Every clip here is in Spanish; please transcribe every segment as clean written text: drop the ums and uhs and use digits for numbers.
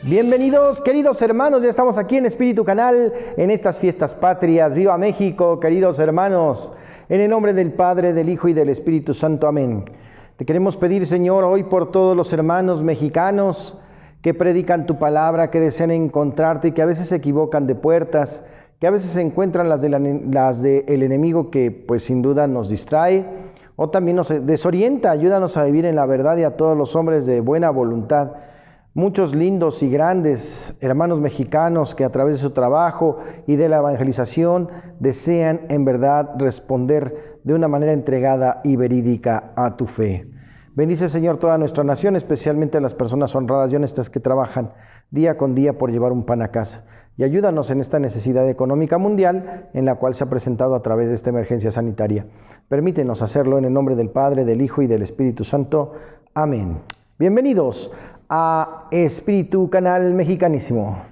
Bienvenidos, queridos hermanos, ya estamos aquí en Espíritu Canal, en estas fiestas patrias. ¡Viva México, queridos hermanos! En el nombre del Padre, del Hijo y del Espíritu Santo. Amén. Te queremos pedir, Señor, hoy por todos los hermanos mexicanos que predican tu palabra, que desean encontrarte y que a veces se equivocan de puertas, que a veces se encuentran las del enemigo que pues sin duda nos distrae o también nos desorienta. Ayúdanos a vivir en la verdad y a todos los hombres de buena voluntad. Muchos lindos y grandes hermanos mexicanos que a través de su trabajo y de la evangelización desean en verdad responder de una manera entregada y verídica a tu fe. Bendice, Señor, toda nuestra nación, especialmente a las personas honradas y honestas que trabajan día con día por llevar un pan a casa. Y ayúdanos en esta necesidad económica mundial en la cual se ha presentado a través de esta emergencia sanitaria. Permítenos hacerlo en el nombre del Padre, del Hijo y del Espíritu Santo. Amén. Bienvenidos a Espíritu Canal Mexicanísimo.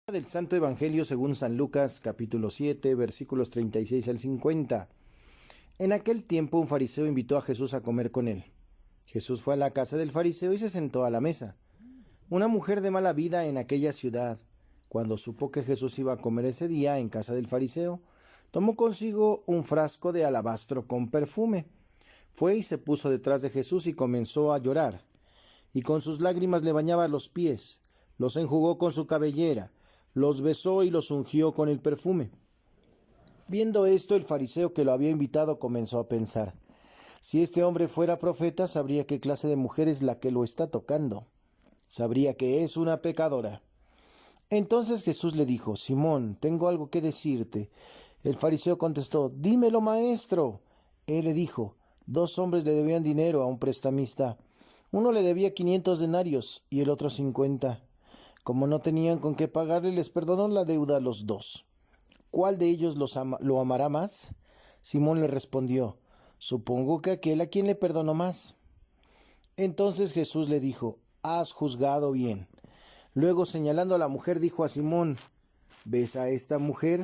Del Santo Evangelio según San Lucas, capítulo 7, versículos 36 al 50. En aquel tiempo un fariseo invitó a Jesús a comer con él. Jesús fue a la casa del fariseo y se sentó a la mesa. Una mujer de mala vida en aquella ciudad, cuando supo que Jesús iba a comer ese día en casa del fariseo, tomó consigo un frasco de alabastro con perfume. Fue y se puso detrás de Jesús y comenzó a llorar. Y con sus lágrimas le bañaba los pies, los enjugó con su cabellera, los besó y los ungió con el perfume. Viendo esto, el fariseo que lo había invitado comenzó a pensar: si este hombre fuera profeta, sabría qué clase de mujer es la que lo está tocando. Sabría que es una pecadora. Entonces Jesús le dijo: Simón, tengo algo que decirte. El fariseo contestó: dímelo, maestro. Él le dijo: 2 hombres le debían dinero a un prestamista. Uno le debía 500 denarios y el otro 50. Como no tenían con qué pagarle, les perdonó la deuda a los 2. ¿Cuál de ellos lo amará más? Simón le respondió: supongo que aquel a quien le perdonó más. Entonces Jesús le dijo: has juzgado bien. Luego, señalando a la mujer, dijo a Simón: ¿ves a esta mujer?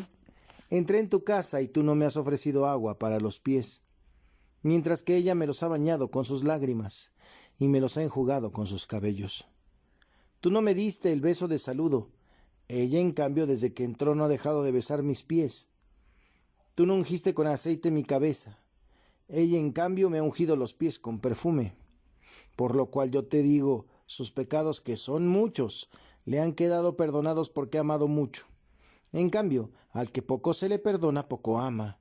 Entré en tu casa y tú no me has ofrecido agua para los pies, mientras que ella me los ha bañado con sus lágrimas y me los ha enjugado con sus cabellos. Tú no me diste el beso de saludo. Ella, en cambio, desde que entró no ha dejado de besar mis pies. Tú no ungiste con aceite mi cabeza. Ella, en cambio, me ha ungido los pies con perfume. Por lo cual yo te digo, sus pecados, que son muchos, le han quedado perdonados porque ha amado mucho. En cambio, al que poco se le perdona, poco ama.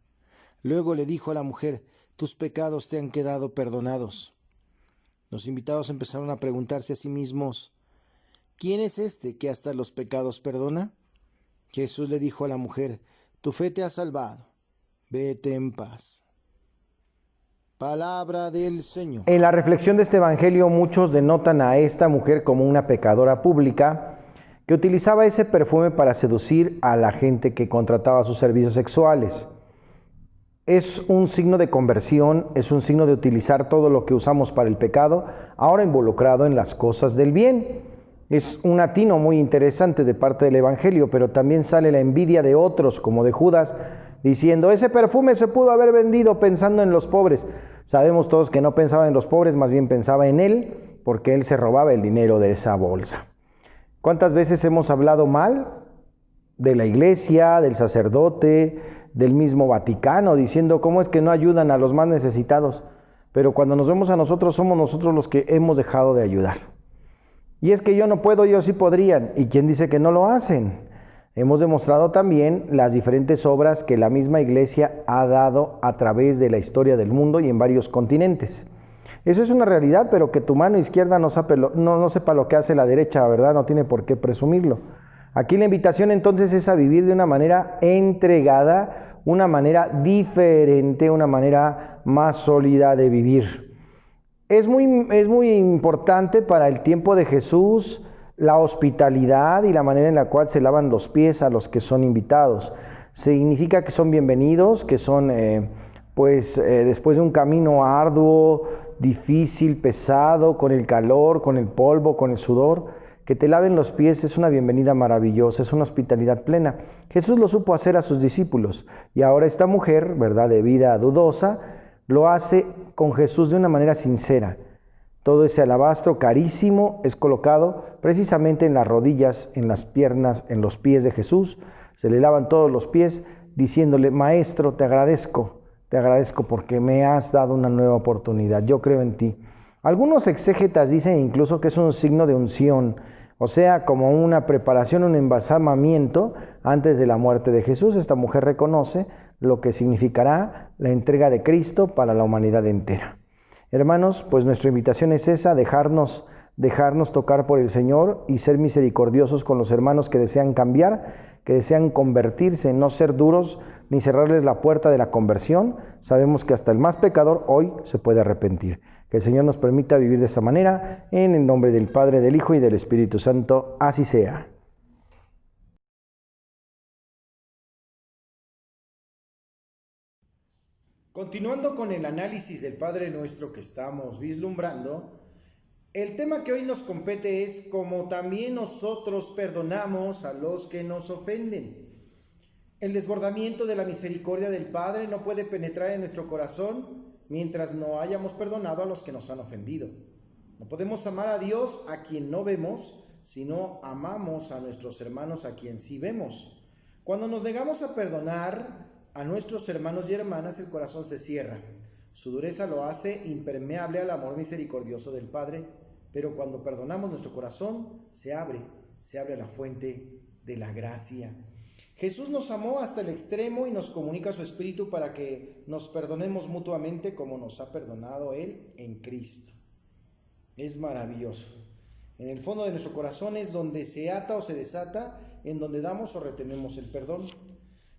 Luego le dijo a la mujer: tus pecados te han quedado perdonados. Los invitados empezaron a preguntarse a sí mismos: ¿quién es este que hasta los pecados perdona? Jesús le dijo a la mujer: tu fe te ha salvado. Vete en paz. Palabra del Señor. En la reflexión de este evangelio, muchos denotan a esta mujer como una pecadora pública que utilizaba ese perfume para seducir a la gente que contrataba sus servicios sexuales. Es un signo de conversión, es un signo de utilizar todo lo que usamos para el pecado, ahora involucrado en las cosas del bien. Es un atino muy interesante de parte del evangelio, pero también sale la envidia de otros, como de Judas, diciendo: ese perfume se pudo haber vendido pensando en los pobres. Sabemos todos que no pensaba en los pobres, más bien pensaba en él, porque él se robaba el dinero de esa bolsa. ¿Cuántas veces hemos hablado mal de la iglesia, del sacerdote, del mismo Vaticano, diciendo cómo es que no ayudan a los más necesitados? Pero cuando nos vemos a nosotros, somos nosotros los que hemos dejado de ayudar. Y es que yo no puedo, ellos sí podrían. ¿Y quién dice que no lo hacen? Hemos demostrado también las diferentes obras que la misma iglesia ha dado a través de la historia del mundo y en varios continentes. Eso es una realidad, pero que tu mano izquierda no sepa lo que hace la derecha, ¿verdad? No tiene por qué presumirlo. Aquí la invitación entonces es a vivir de una manera entregada, una manera diferente, una manera más sólida de vivir. Es muy importante para el tiempo de Jesús la hospitalidad y la manera en la cual se lavan los pies a los que son invitados. Significa que son bienvenidos, que son después de un camino arduo, difícil, pesado, con el calor, con el polvo, con el sudor, que te laven los pies es una bienvenida maravillosa, es una hospitalidad plena. Jesús lo supo hacer a sus discípulos y ahora esta mujer, ¿verdad?, de vida dudosa, lo hace con Jesús de una manera sincera. Todo ese alabastro carísimo es colocado precisamente en las rodillas, en las piernas, en los pies de Jesús. Se le lavan todos los pies diciéndole: Maestro, te agradezco porque me has dado una nueva oportunidad. Yo creo en ti. Algunos exégetas dicen incluso que es un signo de unción, o sea, como una preparación, un embalsamamiento antes de la muerte de Jesús. Esta mujer reconoce lo que significará la entrega de Cristo para la humanidad entera. Hermanos, pues nuestra invitación es esa: dejarnos tocar por el Señor y ser misericordiosos con los hermanos que desean cambiar, que desean convertirse, no ser duros ni cerrarles la puerta de la conversión. Sabemos que hasta el más pecador hoy se puede arrepentir. Que el Señor nos permita vivir de esta manera, en el nombre del Padre, del Hijo y del Espíritu Santo. Así sea. Continuando con el análisis del Padre Nuestro que estamos vislumbrando, el tema que hoy nos compete es: como también nosotros perdonamos a los que nos ofenden. El desbordamiento de la misericordia del Padre no puede penetrar en nuestro corazón mientras no hayamos perdonado a los que nos han ofendido. No podemos amar a Dios a quien no vemos, sino amamos a nuestros hermanos a quien sí vemos. Cuando nos negamos a perdonar a nuestros hermanos y hermanas, el corazón se cierra. Su dureza lo hace impermeable al amor misericordioso del Padre, pero cuando perdonamos, nuestro corazón se abre a la fuente de la gracia. Jesús nos amó hasta el extremo y nos comunica su Espíritu para que nos perdonemos mutuamente como nos ha perdonado Él en Cristo. Es maravilloso. En el fondo de nuestro corazón es donde se ata o se desata, en donde damos o retenemos el perdón.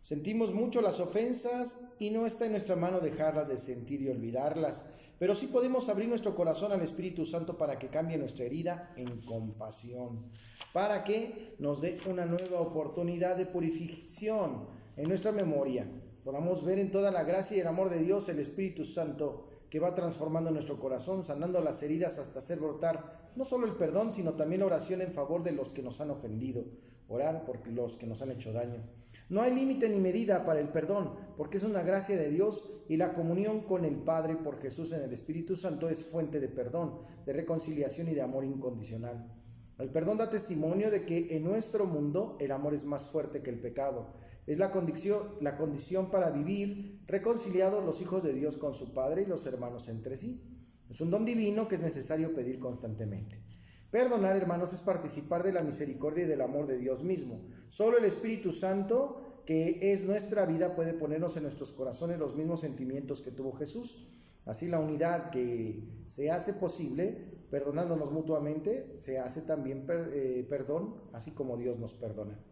Sentimos mucho las ofensas y no está en nuestra mano dejarlas de sentir y olvidarlas, pero sí podemos abrir nuestro corazón al Espíritu Santo para que cambie nuestra herida en compasión, para que nos dé una nueva oportunidad de purificación en nuestra memoria. Podamos ver en toda la gracia y el amor de Dios el Espíritu Santo que va transformando nuestro corazón, sanando las heridas hasta hacer brotar no solo el perdón, sino también la oración en favor de los que nos han ofendido, orar por los que nos han hecho daño. No hay límite ni medida para el perdón, porque es una gracia de Dios, y la comunión con el Padre por Jesús en el Espíritu Santo es fuente de perdón, de reconciliación y de amor incondicional. El perdón da testimonio de que en nuestro mundo el amor es más fuerte que el pecado. Es la condición para vivir reconciliados los hijos de Dios con su Padre y los hermanos entre sí. Es un don divino que es necesario pedir constantemente. Perdonar, hermanos, es participar de la misericordia y del amor de Dios mismo. Solo el Espíritu Santo, que es nuestra vida, puede ponernos en nuestros corazones los mismos sentimientos que tuvo Jesús. Así la unidad que se hace posible, perdonándonos mutuamente, se hace también perdón, así como Dios nos perdona.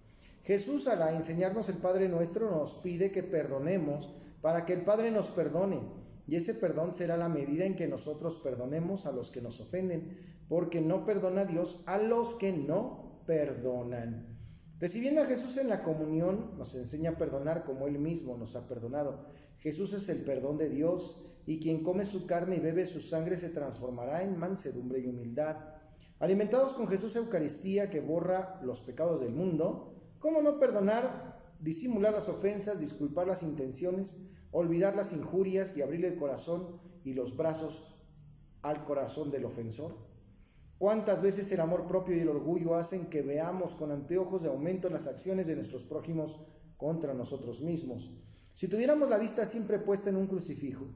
Jesús, al enseñarnos el Padre Nuestro, nos pide que perdonemos para que el Padre nos perdone. Y ese perdón será la medida en que nosotros perdonemos a los que nos ofenden, porque no perdona Dios a los que no perdonan. Recibiendo a Jesús en la comunión, nos enseña a perdonar como Él mismo nos ha perdonado. Jesús es el perdón de Dios, y quien come su carne y bebe su sangre se transformará en mansedumbre y humildad. Alimentados con Jesús Eucaristía, que borra los pecados del mundo, ¿cómo no perdonar, disimular las ofensas, disculpar las intenciones, olvidar las injurias y abrir el corazón y los brazos al corazón del ofensor? ¿Cuántas veces el amor propio y el orgullo hacen que veamos con anteojos de aumento las acciones de nuestros prójimos contra nosotros mismos? Si tuviéramos la vista siempre puesta en un crucifijo,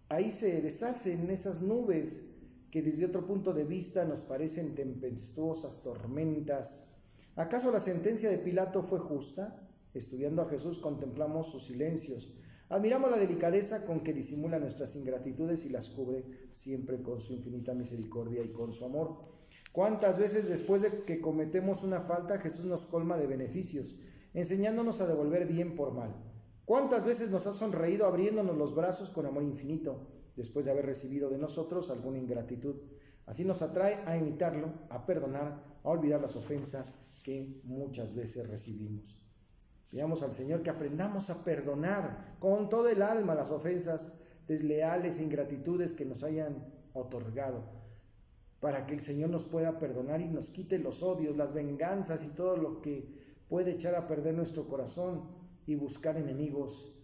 ahí se deshacen esas nubes que desde otro punto de vista nos parecen tempestuosas tormentas. ¿Acaso la sentencia de Pilato fue justa? Estudiando a Jesús contemplamos sus silencios. Admiramos la delicadeza con que disimula nuestras ingratitudes y las cubre siempre con su infinita misericordia y con su amor. ¿Cuántas veces después de que cometemos una falta, Jesús nos colma de beneficios, enseñándonos a devolver bien por mal? ¿Cuántas veces nos ha sonreído abriéndonos los brazos con amor infinito, después de haber recibido de nosotros alguna ingratitud? Así nos atrae a imitarlo, a perdonar, a olvidar las ofensas que muchas veces recibimos. Pidamos al Señor que aprendamos a perdonar con todo el alma las ofensas desleales e ingratitudes que nos hayan otorgado, para que el Señor nos pueda perdonar y nos quite los odios, las venganzas y todo lo que puede echar a perder nuestro corazón y buscar enemigos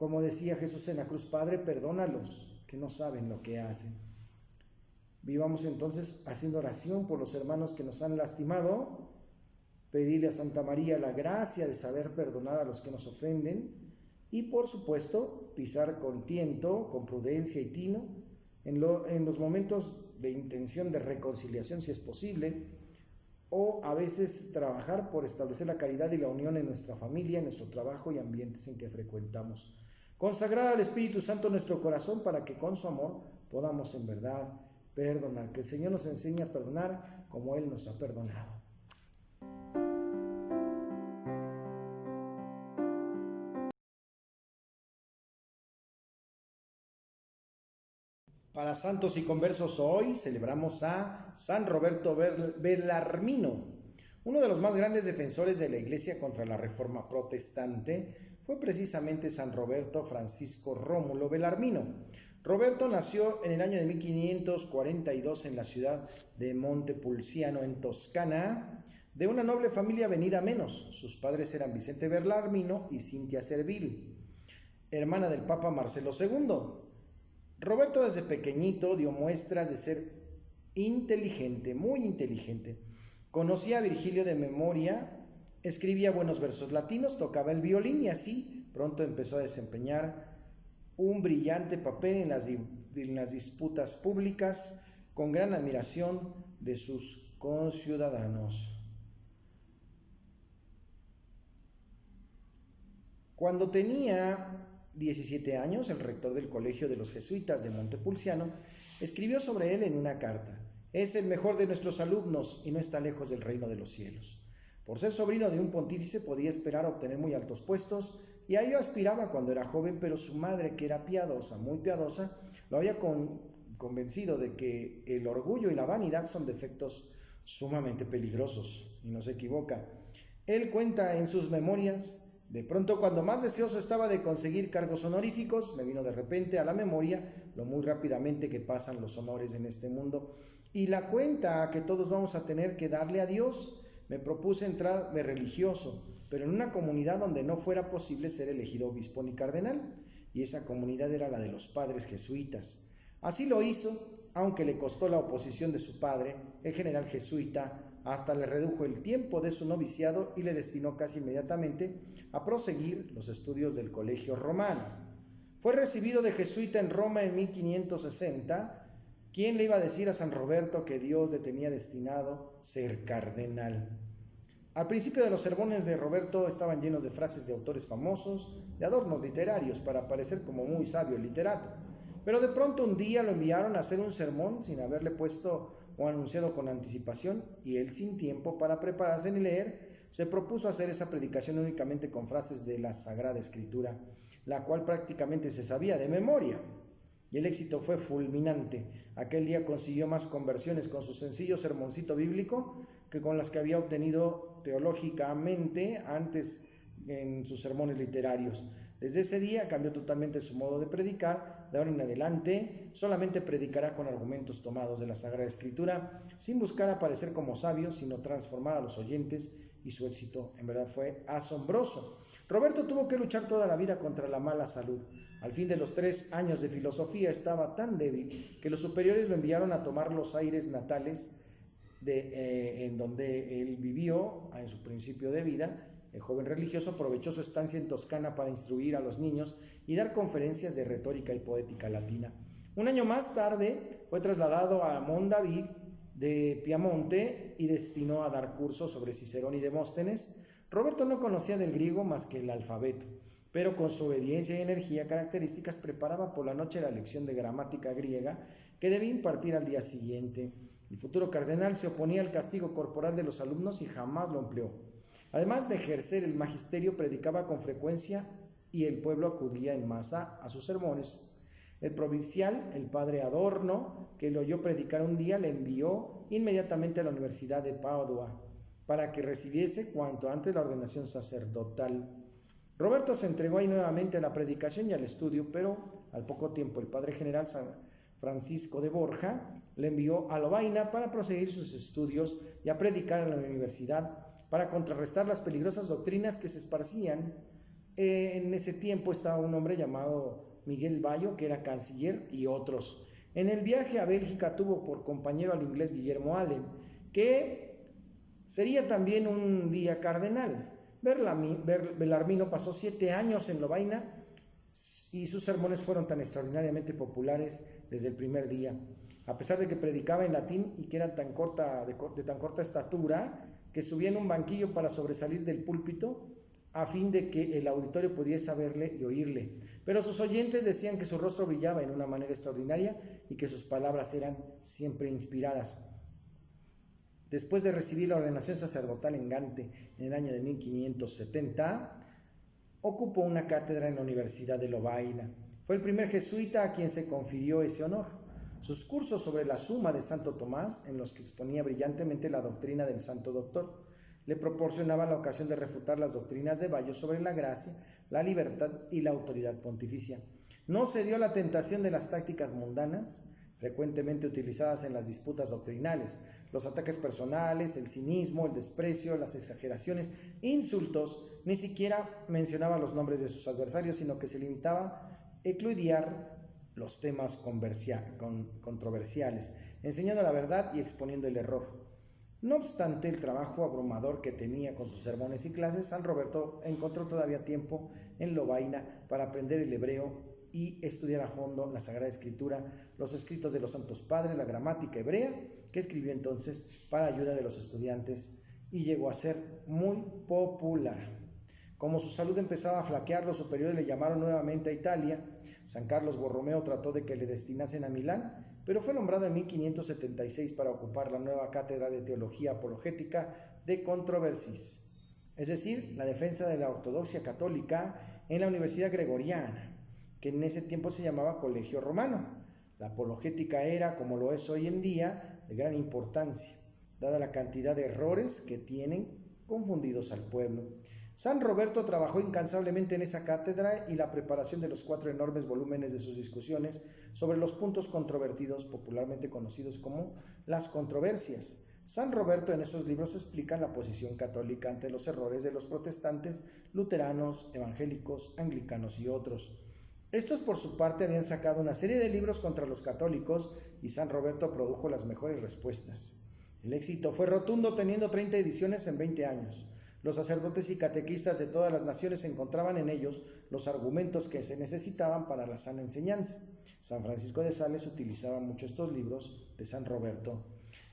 Como decía Jesús en la cruz: Padre, perdónalos, que no saben lo que hacen. Vivamos entonces haciendo oración por los hermanos que nos han lastimado, pedirle a Santa María la gracia de saber perdonar a los que nos ofenden y, por supuesto, pisar con tiento, con prudencia y tino en los momentos de intención de reconciliación, si es posible, o a veces trabajar por establecer la caridad y la unión en nuestra familia, en nuestro trabajo y ambientes en que frecuentamos. Consagrar al Espíritu Santo nuestro corazón para que con su amor podamos en verdad perdonar. Que el Señor nos enseñe a perdonar como Él nos ha perdonado. Para santos y conversos, hoy celebramos a San Roberto Bellarmino. Uno de los más grandes defensores de la Iglesia contra la Reforma Protestante fue precisamente San Roberto Francisco Rómulo Bellarmino. Roberto nació en el año de 1542 en la ciudad de Montepulciano, en Toscana, de una noble familia venida a menos. Sus padres eran Vicente Bellarmino y Cintia Servil, hermana del Papa Marcelo II. Roberto desde pequeñito dio muestras de ser inteligente, muy inteligente. Conocía a Virgilio de memoria, escribía buenos versos latinos, tocaba el violín y así pronto empezó a desempeñar un brillante papel en las disputas públicas con gran admiración de sus conciudadanos. Cuando tenía 17 años, el rector del Colegio de los Jesuitas de Montepulciano escribió sobre él en una carta: es el mejor de nuestros alumnos y no está lejos del reino de los cielos. Por ser sobrino de un pontífice podía esperar obtener muy altos puestos y a ello aspiraba cuando era joven, pero su madre, que era piadosa, muy piadosa, lo había convencido de que el orgullo y la vanidad son defectos sumamente peligrosos, y no se equivoca. Él cuenta en sus memorias: de pronto, cuando más deseoso estaba de conseguir cargos honoríficos, me vino de repente a la memoria lo muy rápidamente que pasan los honores en este mundo y la cuenta que todos vamos a tener que darle a Dios. Me propuse entrar de religioso, pero en una comunidad donde no fuera posible ser elegido obispo ni cardenal, y esa comunidad era la de los padres jesuitas. Así lo hizo, aunque le costó la oposición de su padre, el general jesuita. Hasta le redujo el tiempo de su noviciado y le destinó casi inmediatamente a proseguir los estudios del Colegio Romano. Fue recibido de jesuita en Roma en 1560. ¿Quién le iba a decir a San Roberto que Dios le tenía destinado ser cardenal? Al principio de los sermones de Roberto estaban llenos de frases de autores famosos, de adornos literarios para parecer como muy sabio y literato. Pero de pronto un día lo enviaron a hacer un sermón sin haberle puesto o anunciado con anticipación, y él, sin tiempo para prepararse ni leer, se propuso hacer esa predicación únicamente con frases de la Sagrada Escritura, la cual prácticamente se sabía de memoria. Y el éxito fue fulminante. Aquel día consiguió más conversiones con su sencillo sermoncito bíblico que con las que había obtenido teológicamente antes en sus sermones literarios. Desde ese día cambió totalmente su modo de predicar. De ahora en adelante solamente predicará con argumentos tomados de la Sagrada Escritura, sin buscar aparecer como sabio, sino transformar a los oyentes, y su éxito en verdad fue asombroso. Roberto tuvo que luchar toda la vida contra la mala salud. Al fin de los 3 años de filosofía estaba tan débil que los superiores lo enviaron a tomar los aires natales en donde él vivió en su principio de vida. El joven religioso aprovechó su estancia en Toscana para instruir a los niños y dar conferencias de retórica y poética latina. Un año más tarde fue trasladado a Mondadori de Piamonte y destinó a dar cursos sobre Cicerón y Demóstenes. Roberto no conocía del griego más que el alfabeto, pero con su obediencia y energía características preparaba por la noche la lección de gramática griega que debía impartir al día siguiente. El futuro cardenal se oponía al castigo corporal de los alumnos y jamás lo empleó. Además de ejercer el magisterio, predicaba con frecuencia y el pueblo acudía en masa a sus sermones. El provincial, el padre Adorno, que lo oyó predicar un día, le envió inmediatamente a la Universidad de Padua para que recibiese cuanto antes la ordenación sacerdotal. Roberto se entregó ahí nuevamente a la predicación y al estudio, pero al poco tiempo el padre general San Francisco de Borja le envió a Lovaina para proseguir sus estudios y a predicar en la universidad, para contrarrestar las peligrosas doctrinas que se esparcían En ese tiempo estaba un hombre llamado Miguel Bayo, que era canciller, y otros. En el viaje a Bélgica tuvo por compañero al inglés Guillermo Allen, que sería también un día cardenal. Bellarmino pasó 7 años en Lovaina y sus sermones fueron tan extraordinariamente populares desde el primer día. A pesar de que predicaba en latín y que era de tan corta estatura, que subía en un banquillo para sobresalir del púlpito, a fin de que el auditorio pudiese verle y oírle. Pero sus oyentes decían que su rostro brillaba en una manera extraordinaria y que sus palabras eran siempre inspiradas. Después de recibir la ordenación sacerdotal en Gante en el año de 1570, ocupó una cátedra en la Universidad de Lovaina. Fue el primer jesuita a quien se confirió ese honor. Sus cursos sobre la Suma de Santo Tomás, en los que exponía brillantemente la doctrina del Santo Doctor, le proporcionaban la ocasión de refutar las doctrinas de Bayo sobre la gracia, la libertad y la autoridad pontificia. No cedió a la tentación de las tácticas mundanas, frecuentemente utilizadas en las disputas doctrinales, los ataques personales, el cinismo, el desprecio, las exageraciones, insultos. Ni siquiera mencionaba los nombres de sus adversarios, sino que se limitaba a eludiar los temas controversiales, enseñando la verdad y exponiendo el error. No obstante el trabajo abrumador que tenía con sus sermones y clases, San Roberto encontró todavía tiempo en Lovaina para aprender el hebreo y estudiar a fondo la Sagrada Escritura, los escritos de los Santos Padres, la gramática hebrea, que escribió entonces para ayuda de los estudiantes, y llegó a ser muy popular. Como su salud empezaba a flaquear, los superiores le llamaron nuevamente a Italia. San Carlos Borromeo trató de que le destinasen a Milán, pero fue nombrado en 1576 para ocupar la nueva cátedra de Teología Apologética de Controversis, es decir, la defensa de la ortodoxia católica en la Universidad Gregoriana, que en ese tiempo se llamaba Colegio Romano. La apologética era, como lo es hoy en día, de gran importancia, dada la cantidad de errores que tienen confundidos al pueblo. San Roberto trabajó incansablemente en esa cátedra y la preparación de los 4 enormes volúmenes de sus discusiones sobre los puntos controvertidos, popularmente conocidos como las controversias. San Roberto en esos libros explica la posición católica ante los errores de los protestantes, luteranos, evangélicos, anglicanos y otros. Estos por su parte habían sacado una serie de libros contra los católicos y San Roberto produjo las mejores respuestas. El éxito fue rotundo, teniendo 30 ediciones en 20 años. Los sacerdotes y catequistas de todas las naciones encontraban en ellos los argumentos que se necesitaban para la sana enseñanza. San Francisco de Sales utilizaba mucho estos libros de San Roberto.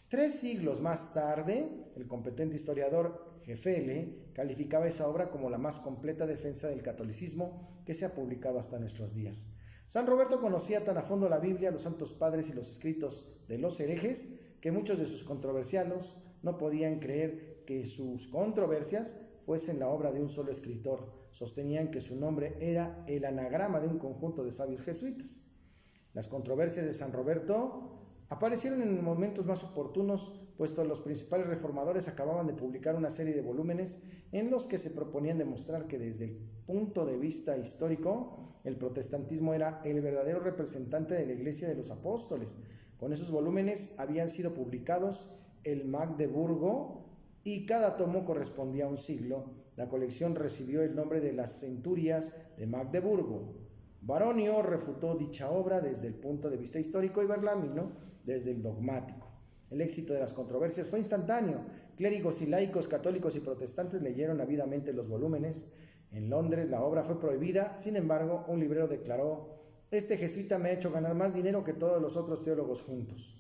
3 siglos más tarde, el competente historiador Gefele calificaba esa obra como la más completa defensa del catolicismo que se ha publicado hasta nuestros días. San Roberto conocía tan a fondo la Biblia, los Santos Padres y los escritos de los herejes que muchos de sus controversianos no podían creer que sus controversias fuesen la obra de un solo escritor. Sostenían que su nombre era el anagrama de un conjunto de sabios jesuitas. Las controversias de San Roberto aparecieron en momentos más oportunos, puesto los principales reformadores acababan de publicar una serie de volúmenes en los que se proponían demostrar que desde el punto de vista histórico, el protestantismo era el verdadero representante de la Iglesia de los Apóstoles. Con esos volúmenes habían sido publicados el Magdeburgo, y cada tomo correspondía a un siglo. La colección recibió el nombre de las Centurias de Magdeburgo. Baronio refutó dicha obra desde el punto de vista histórico y Bellarmino desde el dogmático. El éxito de las controversias fue instantáneo. Clérigos y laicos católicos y protestantes leyeron ávidamente los volúmenes. En Londres la obra fue prohibida, sin embargo, un librero declaró: "Este jesuita me ha hecho ganar más dinero que todos los otros teólogos juntos".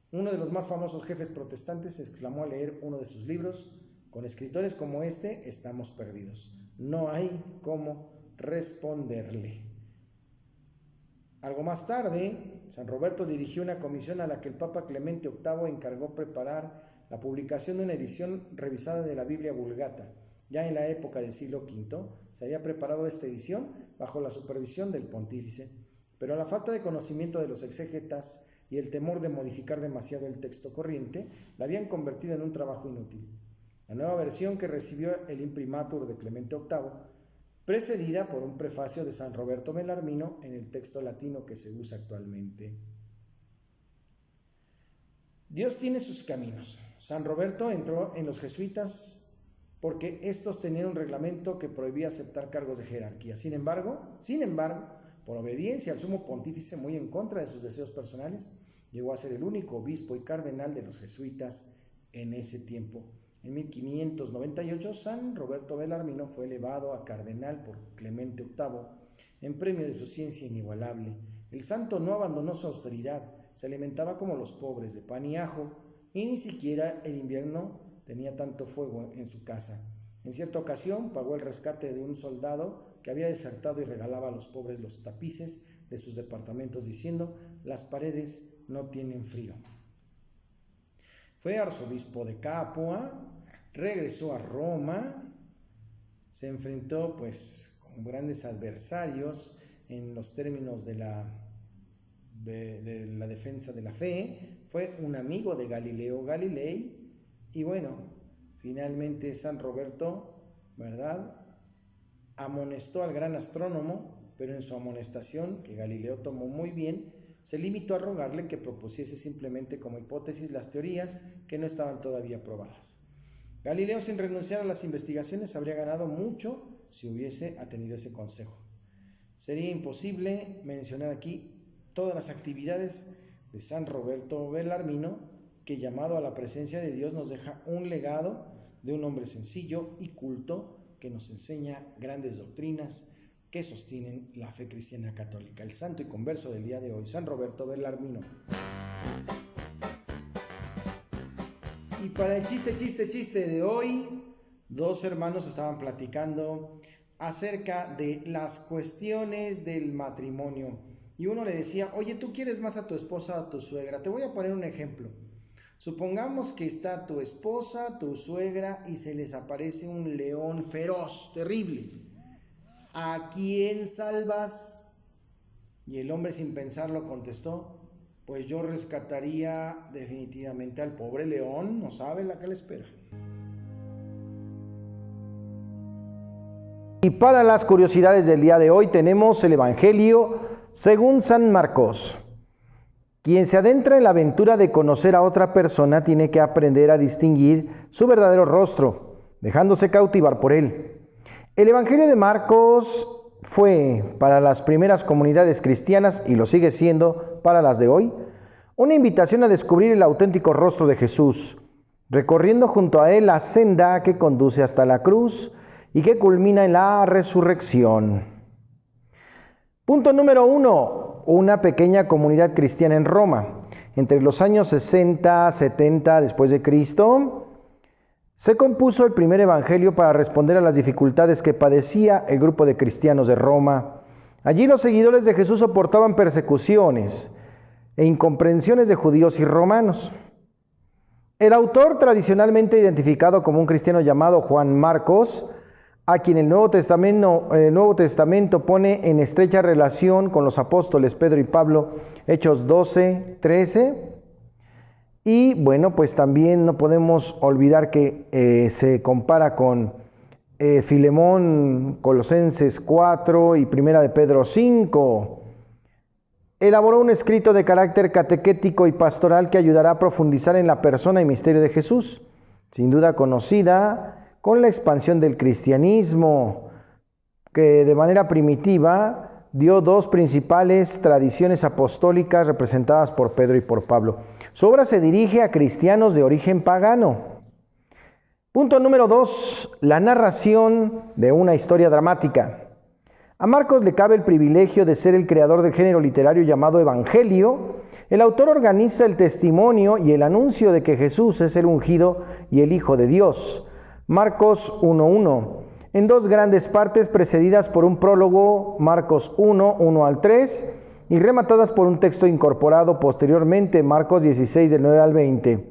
Uno de los más famosos jefes protestantes exclamó al leer uno de sus libros: "Con escritores como este estamos perdidos. No hay cómo responderle". Algo más tarde, San Roberto dirigió una comisión a la que el Papa Clemente VIII encargó preparar la publicación de una edición revisada de la Biblia Vulgata. Ya en la época del siglo V se había preparado esta edición bajo la supervisión del pontífice, pero la falta de conocimiento de los exégetas y el temor de modificar demasiado el texto corriente la habían convertido en un trabajo inútil. La nueva versión, que recibió el imprimatur de Clemente VIII, precedida por un prefacio de San Roberto Bellarmino en el texto latino que se usa actualmente. Dios tiene sus caminos. San Roberto entró en los jesuitas porque estos tenían un reglamento que prohibía aceptar cargos de jerarquía. Sin embargo, por obediencia al sumo pontífice, muy en contra de sus deseos personales, llegó a ser el único obispo y cardenal de los jesuitas en ese tiempo. En 1598, San Roberto Bellarmino fue elevado a cardenal por Clemente VIII en premio de su ciencia inigualable. El santo no abandonó su austeridad, se alimentaba como los pobres de pan y ajo, y ni siquiera el invierno tenía tanto fuego en su casa. En cierta ocasión pagó el rescate de un soldado que había desertado y regalaba a los pobres los tapices de sus departamentos diciendo: las paredes no tienen frío. Fue arzobispo de Capua, regresó a Roma, se enfrentó con grandes adversarios en los términos de la defensa de la fe, fue un amigo de Galileo Galilei y finalmente San Roberto, ¿verdad?, amonestó al gran astrónomo, pero en su amonestación, que Galileo tomó muy bien, se limitó a rogarle que propusiese simplemente como hipótesis las teorías que no estaban todavía probadas. Galileo, sin renunciar a las investigaciones, habría ganado mucho si hubiese atendido ese consejo. Sería imposible mencionar aquí todas las actividades de San Roberto Bellarmino, que llamado a la presencia de Dios nos deja un legado de un hombre sencillo y culto que nos enseña grandes doctrinas que sostienen la fe cristiana católica. El santo y converso del día de hoy, San Roberto Bellarmino. Y para el chiste de hoy, dos hermanos estaban platicando acerca de las cuestiones del matrimonio. Y uno le decía: oye, ¿tú quieres más a tu esposa o a tu suegra? Te voy a poner un ejemplo. Supongamos que está tu esposa, tu suegra, y se les aparece un león feroz, terrible. ¿A quién salvas? Y el hombre, sin pensarlo, contestó: pues yo rescataría definitivamente al pobre león, no sabe la que le espera. Y para las curiosidades del día de hoy tenemos el Evangelio según San Marcos. Quien se adentra en la aventura de conocer a otra persona tiene que aprender a distinguir su verdadero rostro, dejándose cautivar por él. El Evangelio de Marcos fue para las primeras comunidades cristianas, y lo sigue siendo para las de hoy, una invitación a descubrir el auténtico rostro de Jesús, recorriendo junto a él la senda que conduce hasta la cruz y que culmina en la resurrección. Punto número 1. Una pequeña comunidad cristiana en Roma. Entre los años 60-70 después de Cristo, se compuso el primer evangelio para responder a las dificultades que padecía el grupo de cristianos de Roma. Allí los seguidores de Jesús soportaban persecuciones e incomprensiones de judíos y romanos. El autor, tradicionalmente identificado como un cristiano llamado Juan Marcos, a quien el Nuevo Testamento pone en estrecha relación con los apóstoles Pedro y Pablo, Hechos 12-13. Y pues también no podemos olvidar que se compara con Filemón, Colosenses 4 y Primera de Pedro 5. Elaboró un escrito de carácter catequético y pastoral que ayudará a profundizar en la persona y misterio de Jesús, sin duda conocida con la expansión del cristianismo, que de manera primitiva dio dos principales tradiciones apostólicas representadas por Pedro y por Pablo. Su obra se dirige a cristianos de origen pagano. Punto número 2. La narración de una historia dramática. A Marcos le cabe el privilegio de ser el creador del género literario llamado Evangelio. El autor organiza el testimonio y el anuncio de que Jesús es el ungido y el Hijo de Dios. Marcos 1:1, en dos grandes partes precedidas por un prólogo, Marcos 1:1 al 3, y rematadas por un texto incorporado posteriormente, Marcos 16, del 9 al 20.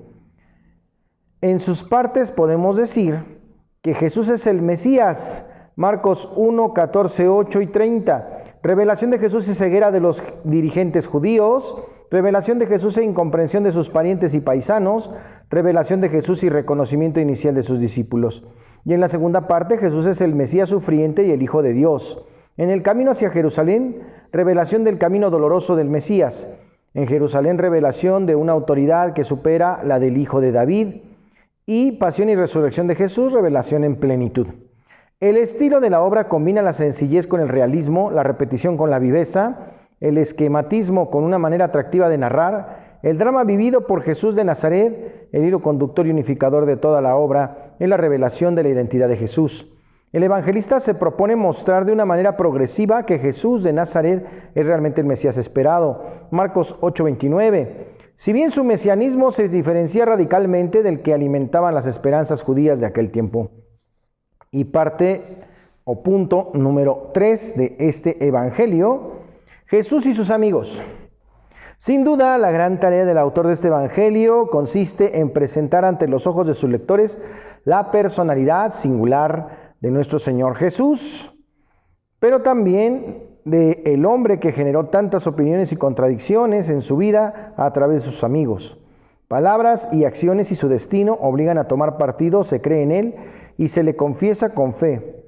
En sus partes podemos decir que Jesús es el Mesías, Marcos 1, 14, 8 y 30. Revelación de Jesús y ceguera de los dirigentes judíos. Revelación de Jesús e incomprensión de sus parientes y paisanos. Revelación de Jesús y reconocimiento inicial de sus discípulos. Y en la segunda parte, Jesús es el Mesías sufriente y el Hijo de Dios. En el camino hacia Jerusalén, revelación del camino doloroso del Mesías. En Jerusalén, revelación de una autoridad que supera la del Hijo de David. y Pasión y Resurrección de Jesús, revelación en plenitud. El estilo de la obra combina la sencillez con el realismo, la repetición con la viveza, el esquematismo con una manera atractiva de narrar, el drama vivido por Jesús de Nazaret, el hilo conductor y unificador de toda la obra, es la revelación de la identidad de Jesús. El evangelista se propone mostrar de una manera progresiva que Jesús de Nazaret es realmente el Mesías esperado. Marcos 8:29. Si bien su mesianismo se diferencia radicalmente del que alimentaban las esperanzas judías de aquel tiempo. Y parte o punto número 3 de este evangelio, Jesús y sus amigos. Sin duda, la gran tarea del autor de este evangelio consiste en presentar ante los ojos de sus lectores la personalidad singular de nuestro Señor Jesús, pero también de el hombre que generó tantas opiniones y contradicciones en su vida a través de sus amigos. Palabras y acciones y su destino obligan a tomar partido, se cree en él y se le confiesa con fe.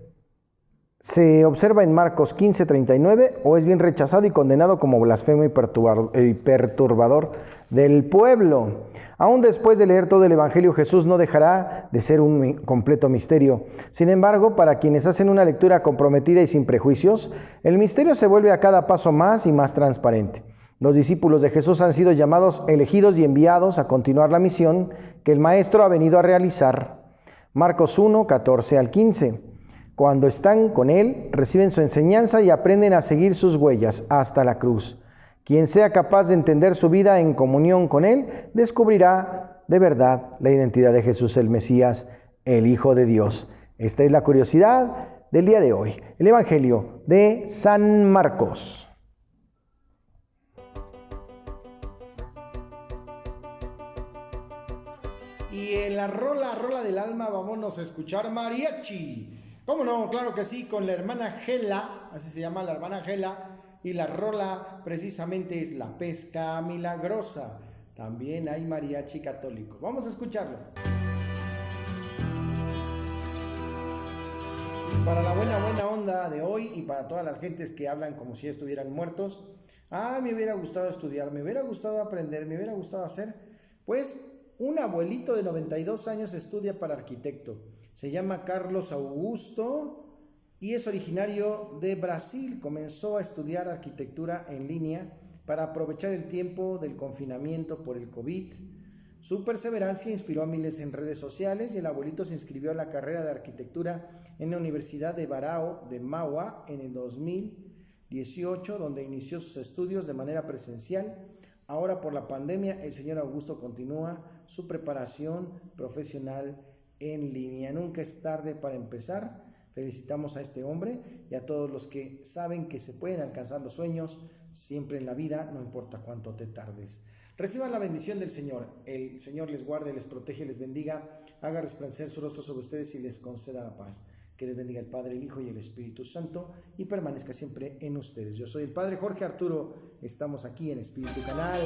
Se observa en Marcos 15:39, o es bien rechazado y condenado como blasfemo y perturbador del pueblo. Aún después de leer todo el Evangelio, Jesús no dejará de ser un completo misterio. Sin embargo, para quienes hacen una lectura comprometida y sin prejuicios, el misterio se vuelve a cada paso más y más transparente. Los discípulos de Jesús han sido llamados, elegidos y enviados a continuar la misión que el Maestro ha venido a realizar. Marcos 1:14-15. Cuando están con Él, reciben su enseñanza y aprenden a seguir sus huellas hasta la cruz. Quien sea capaz de entender su vida en comunión con Él, descubrirá de verdad la identidad de Jesús el Mesías, el Hijo de Dios. Esta es la curiosidad del día de hoy, el Evangelio de San Marcos. Y en la rola del alma vámonos a escuchar mariachi. ¿Cómo no? Claro que sí, con la hermana Gela, así se llama la hermana Gela, y la rola precisamente es La Pesca Milagrosa. También hay mariachi católico. Vamos a escucharlo. Y para la buena onda de hoy y para todas las gentes que hablan como si estuvieran muertos, me hubiera gustado estudiar, me hubiera gustado aprender, me hubiera gustado hacer, pues un abuelito de 92 años estudia para arquitecto. Se llama Carlos Augusto y es originario de Brasil. Comenzó a estudiar arquitectura en línea para aprovechar el tiempo del confinamiento por el COVID. Su perseverancia inspiró a miles en redes sociales y el abuelito se inscribió a la carrera de arquitectura en la Universidad de Barão de Mauá en el 2018, donde inició sus estudios de manera presencial. Ahora por la pandemia, el señor Augusto continúa su preparación profesional en línea. Nunca es tarde para empezar. Felicitamos a este hombre y a todos los que saben que se pueden alcanzar los sueños siempre en la vida, no importa cuánto te tardes. Reciban la bendición del Señor. El Señor les guarde, les protege, les bendiga, haga resplandecer su rostro sobre ustedes y les conceda la paz. Que les bendiga el Padre, el Hijo y el Espíritu Santo y permanezca siempre en ustedes. Yo soy el Padre Jorge Arturo. Estamos aquí en Espíritu Canal.